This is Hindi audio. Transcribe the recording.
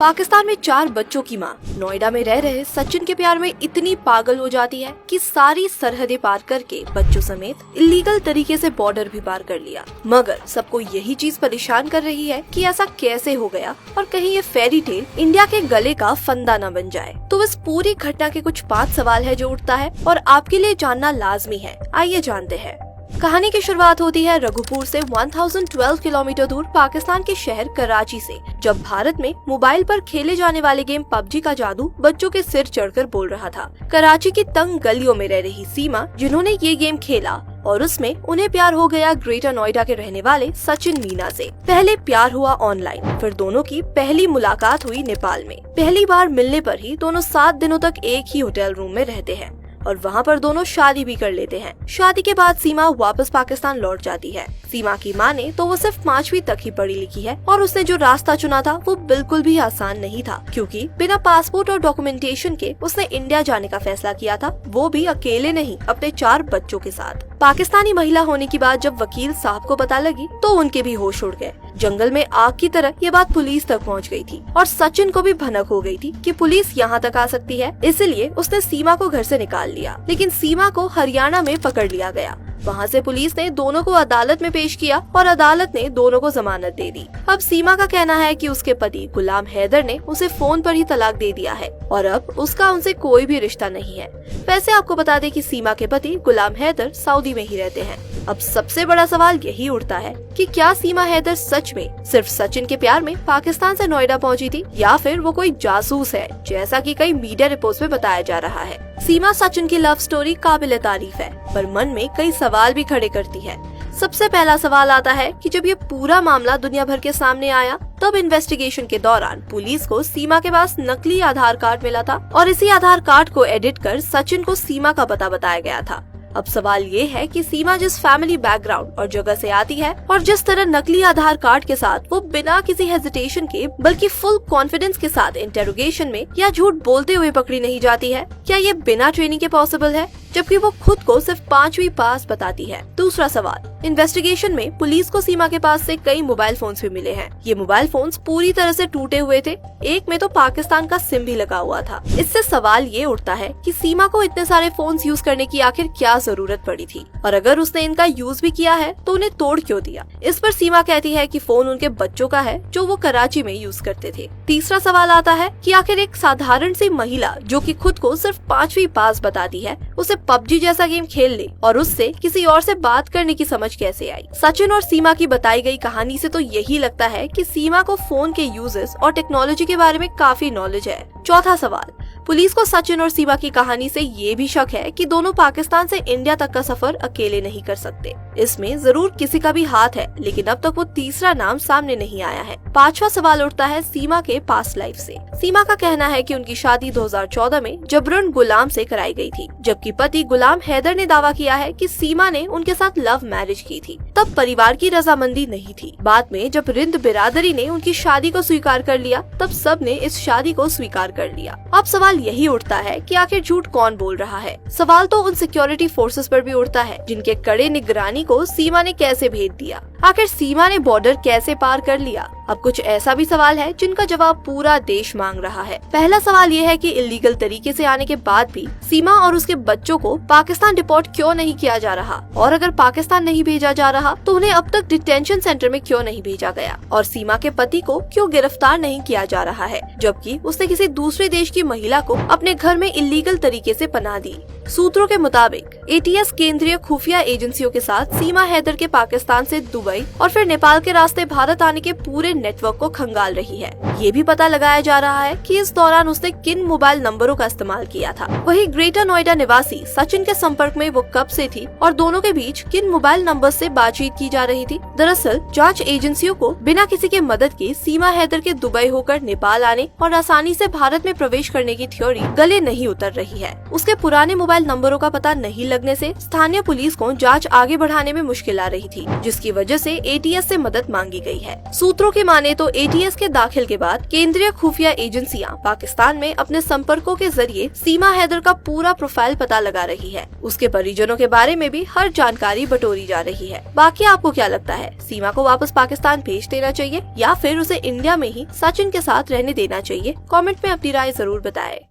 पाकिस्तान में 4 बच्चों की मां नोएडा में रह रहे सचिन के प्यार में इतनी पागल हो जाती है कि सारी सरहदें पार करके बच्चों समेत इलीगल तरीके से बॉर्डर भी पार कर लिया। मगर सबको यही चीज परेशान कर रही है कि ऐसा कैसे हो गया और कहीं ये फेरी टेल इंडिया के गले का फंदा न बन जाए। तो इस पूरी घटना के कुछ 5 सवाल है जो उठता है और आपके लिए जानना लाजमी है। आइए जानते हैं। कहानी की शुरुआत होती है रघुपुर से 1012 किलोमीटर दूर पाकिस्तान के शहर कराची से, जब भारत में मोबाइल पर खेले जाने वाले गेम पबजी का जादू बच्चों के सिर चढ़कर बोल रहा था। कराची की तंग गलियों में रह रही सीमा, जिन्होंने ये गेम खेला और उसमें उन्हें प्यार हो गया ग्रेटर नोएडा के रहने वाले सचिन मीना से। पहले प्यार हुआ ऑनलाइन, फिर दोनों की पहली मुलाकात हुई नेपाल में। पहली बार मिलने पर ही दोनों 7 दिनों तक एक ही होटल रूम में रहते हैं और वहाँ पर दोनों शादी भी कर लेते हैं। शादी के बाद सीमा वापस पाकिस्तान लौट जाती है। सीमा की माँ ने तो वो सिर्फ 5वीं तक ही पढ़ी लिखी है और उसने जो रास्ता चुना था वो बिल्कुल भी आसान नहीं था, क्योंकि बिना पासपोर्ट और डॉक्यूमेंटेशन के उसने इंडिया जाने का फैसला किया था, वो भी अकेले नहीं, अपने 4 बच्चों के साथ। पाकिस्तानी महिला होने की बात जब वकील साहब को पता लगी तो उनके भी होश उड़ गए। जंगल में आग की तरह ये बात पुलिस तक पहुंच गई थी और सचिन को भी भनक हो गई थी कि पुलिस यहाँ तक आ सकती है। इसलिए उसने सीमा को घर से निकाल लिया, लेकिन सीमा को हरियाणा में पकड़ लिया गया। वहाँ से पुलिस ने दोनों को अदालत में पेश किया और अदालत ने दोनों को जमानत दे दी। अब सीमा का कहना है कि उसके पति गुलाम हैदर ने उसे फोन पर ही तलाक दे दिया है और अब उसका उनसे कोई भी रिश्ता नहीं है। वैसे आपको बता दें कि सीमा के पति गुलाम हैदर सऊदी में ही रहते हैं। अब सबसे बड़ा सवाल यही उठता है कि क्या सीमा हैदर सच में सिर्फ सचिन के प्यार में पाकिस्तान से नोएडा पहुंची थी, या फिर वो कोई जासूस है, जैसा कि कई मीडिया रिपोर्ट्स में बताया जा रहा है। सीमा सचिन की लव स्टोरी काबिल तारीफ है, पर मन में कई सवाल भी खड़े करती है। सबसे पहला सवाल आता है कि जब ये पूरा मामला दुनिया भर के सामने आया, तब इन्वेस्टिगेशन के दौरान पुलिस को सीमा के पास नकली आधार कार्ड मिला था और इसी आधार कार्ड को एडिट कर सचिन को सीमा का पता बताया गया था। अब सवाल ये है कि सीमा जिस फैमिली बैकग्राउंड और जगह से आती है और जिस तरह नकली आधार कार्ड के साथ वो बिना किसी हेजिटेशन के बल्कि फुल कॉन्फिडेंस के साथ इंटेरोगेशन में या झूठ बोलते हुए पकड़ी नहीं जाती है, क्या ये बिना ट्रेनिंग के पॉसिबल है, जबकि वो खुद को सिर्फ 5वीं पास बताती है। दूसरा सवाल, इन्वेस्टिगेशन में पुलिस को सीमा के पास से कई मोबाइल फोन्स भी मिले हैं। ये मोबाइल फोन्स पूरी तरह से टूटे हुए थे, एक में तो पाकिस्तान का सिम भी लगा हुआ था। इससे सवाल ये उठता है कि सीमा को इतने सारे फोन्स यूज करने की आखिर क्या जरूरत पड़ी थी, और अगर उसने इनका यूज भी किया है तो उन्हें तोड़ क्यों दिया। इस पर सीमा कहती है कि फोन उनके बच्चों का है जो वो कराची में यूज करते थे। तीसरा सवाल आता है कि आखिर एक साधारण सी महिला जो कि खुद को सिर्फ 5वीं पास बताती है, उसे पबजी जैसा गेम खेल ले और उससे किसी और से बात करने की समझ कैसे आई। सचिन और सीमा की बताई गई कहानी से तो यही लगता है कि सीमा को फोन के यूजेस और टेक्नोलॉजी के बारे में काफी नॉलेज है। चौथा सवाल, पुलिस को सचिन और सीमा की कहानी से ये भी शक है कि दोनों पाकिस्तान से इंडिया तक का सफर अकेले नहीं कर सकते। इसमें जरूर किसी का भी हाथ है, लेकिन अब तक वो तीसरा नाम सामने नहीं आया है। पांचवा सवाल उठता है सीमा के पास्ट लाइफ से। सीमा का कहना है कि उनकी शादी 2014 में जबरन गुलाम से कराई गई थी, जबकि पति गुलाम हैदर ने दावा किया है कि सीमा ने उनके साथ लव मैरिज की थी। तब परिवार की रजामंदी नहीं थी। बाद में जब रिंद बिरादरी ने उनकी शादी को स्वीकार कर लिया, तब सब ने इस शादी को स्वीकार कर लिया। अब सवाल यही उठता है कि आखिर झूठ कौन बोल रहा है। सवाल तो उन सिक्योरिटी फोर्सेस पर भी उठता है जिनके कड़े निगरानी को सीमा ने कैसे भेज दिया। आखिर सीमा ने बॉर्डर कैसे पार कर लिया। अब कुछ ऐसा भी सवाल है जिनका जवाब पूरा देश मांग रहा है। पहला सवाल ये है कि इलीगल तरीके से आने के बाद भी सीमा और उसके बच्चों को पाकिस्तान डिपोर्ट क्यों नहीं किया जा रहा, और अगर पाकिस्तान नहीं भेजा जा रहा तो उन्हें अब तक डिटेंशन सेंटर में क्यों नहीं भेजा गया, और सीमा के पति को क्यों गिरफ्तार नहीं किया जा रहा है, जबकि उसने किसी दूसरे देश की महिला को अपने घर में इलीगल तरीके से पनाह दी। सूत्रों के मुताबिक एटीएस केंद्रीय खुफिया एजेंसियों के साथ सीमा हैदर के पाकिस्तान से दुबई और फिर नेपाल के रास्ते भारत आने के पूरे नेटवर्क को खंगाल रही है। ये भी पता लगाया जा रहा है कि इस दौरान उसने किन मोबाइल नंबरों का इस्तेमाल किया था। वहीं ग्रेटर नोएडा निवासी सचिन के संपर्क में वो कब से थी और दोनों के बीच किन मोबाइल नंबर से बातचीत की जा रही थी। दरअसल जांच एजेंसियों को बिना किसी के मदद के सीमा हैदर के दुबई होकर नेपाल आने और आसानी से भारत में प्रवेश करने की थ्योरी गले नहीं उतर रही है। उसके पुराने मोबाइल नंबरों का पता नहीं लगने से स्थानीय पुलिस को जांच आगे बढ़ाने में मुश्किल आ रही थी, जिसकी वजह से एटीएस से मदद मांगी गई है। सूत्रों के माने तो एटीएस के दाखिल के बाद केंद्रीय खुफिया एजेंसियां पाकिस्तान में अपने संपर्कों के जरिए सीमा हैदर का पूरा प्रोफाइल पता लगा रही है। उसके परिजनों के बारे में भी हर जानकारी बटोरी जा रही है। बाकी आपको क्या लगता है, सीमा को वापस पाकिस्तान भेज देना चाहिए या फिर उसे इंडिया में ही सचिन के साथ रहने देना चाहिए? कमेंट में अपनी राय जरूर बताएं।